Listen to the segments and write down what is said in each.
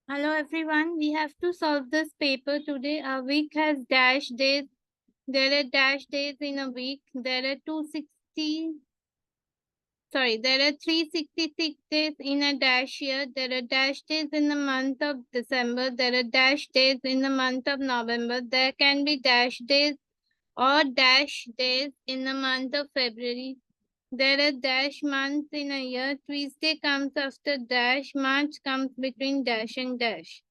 Hello everyone, we have to solve this paper today. A week has dash days. There are dash days in a week. There are 366 days in a dash year. There are dash days in the month of December. There are dash days in the month of November. There can be dash days or dash days in the month of February. There are dash months in a year. Tuesday comes after dash. March comes between dash and dash.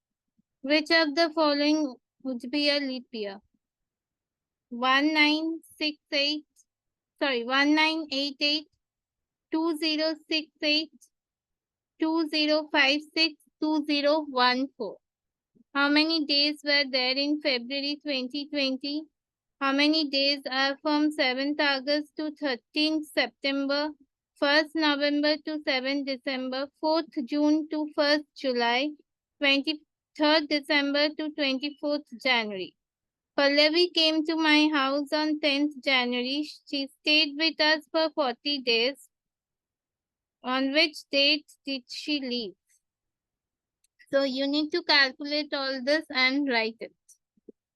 Which of the following would be a leap year? 1968, 1988, 2068, 2056, 2014. How many days were there in February 2020? How many days are from 7th August to 13th September, 1st November to 7th December, 4th June to 1st July, 23rd December to 24th January? Pallavi came to my house on 10th January. She stayed with us for 40 days. On which date did she leave? So you need to calculate all this and write it.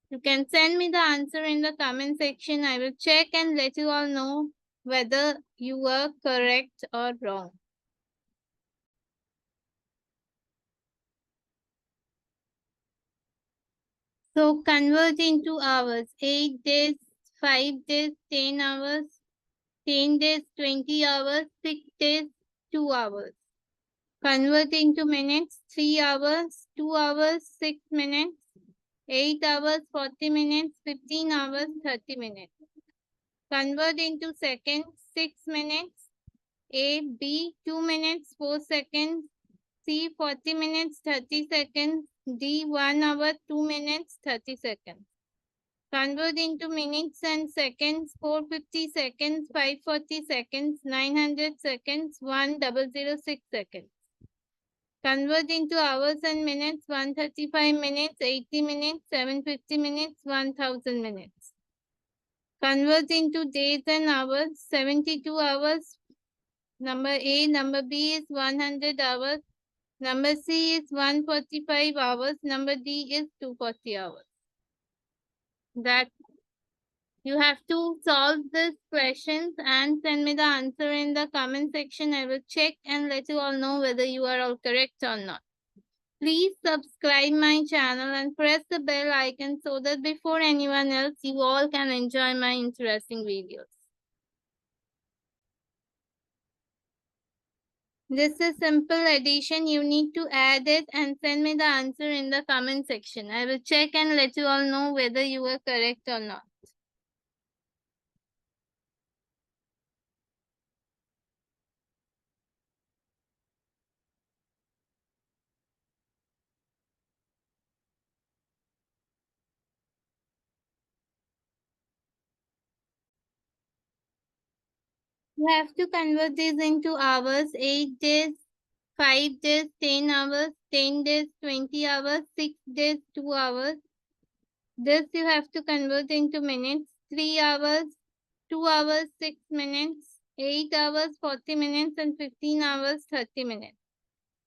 You can send me the answer in the comment section. I will check and let you all know whether you were correct or wrong. So convert into hours. 8 days, 5 days, 10 hours. 10 days, 20 hours. 6 days, 2 hours. Convert into minutes. 3 hours, 2 hours, 6 minutes. 8 hours, 40 minutes. 15 hours, 30 minutes. Convert into seconds. 6 minutes. A, B, 2 minutes, 4 seconds. C, 40 minutes, 30 seconds. D, 1 hour, 2 minutes, 30 seconds. Convert into minutes and seconds. 450 seconds, 540 seconds, 900 seconds, 1006 seconds. Convert into hours and minutes. 135 minutes, 80 minutes, 750 minutes, 1000 minutes. Convert into days and hours. 72 hours. Number A, number B is 100 hours. Number C is 145 hours. Number D is 240 hours. That you have to solve these questions and send me the answer in the comment section. I will check and let you all know whether you are all correct or not. Please subscribe my channel and press the bell icon so that before anyone else, you all can enjoy my interesting videos. This is simple addition. You need to add it and send me the answer in the comment section. I will check and let you all know whether you were correct or not. You have to convert this into hours. 8 days, 5 days, 10 hours, 10 days, 20 hours, 6 days, 2 hours. This you have to convert into minutes. 3 hours, 2 hours, 6 minutes, 8 hours, 40 minutes, and 15 hours, 30 minutes.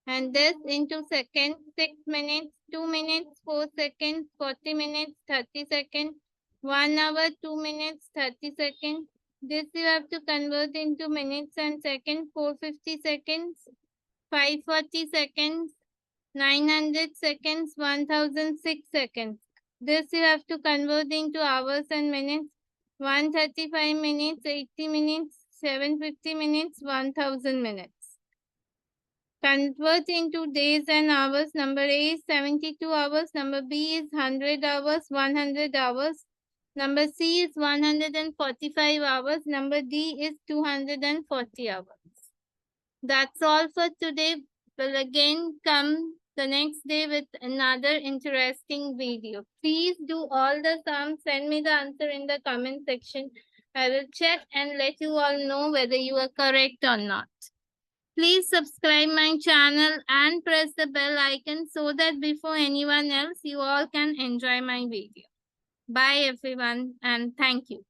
And this into seconds. 6 minutes, 2 minutes, 4 seconds, 40 minutes, 30 seconds, 1 hour, 2 minutes, 30 seconds. This you have to convert into minutes and seconds. 450 seconds, 540 seconds, 900 seconds, 1006 seconds. This you have to convert into hours and minutes. 135 minutes, 80 minutes, 750 minutes, 1000 minutes. Convert into days and hours. Number A is 72 hours. Number B is 100 hours, 100 hours. Number C is 145 hours. Number D is 240 hours. That's all for today. We'll again come the next day with another interesting video. Please do all the sums. Send me the answer in the comment section. I will check and let you all know whether you are correct or not. Please subscribe my channel and press the bell icon so that before anyone else, you all can enjoy my video. Bye everyone and thank you.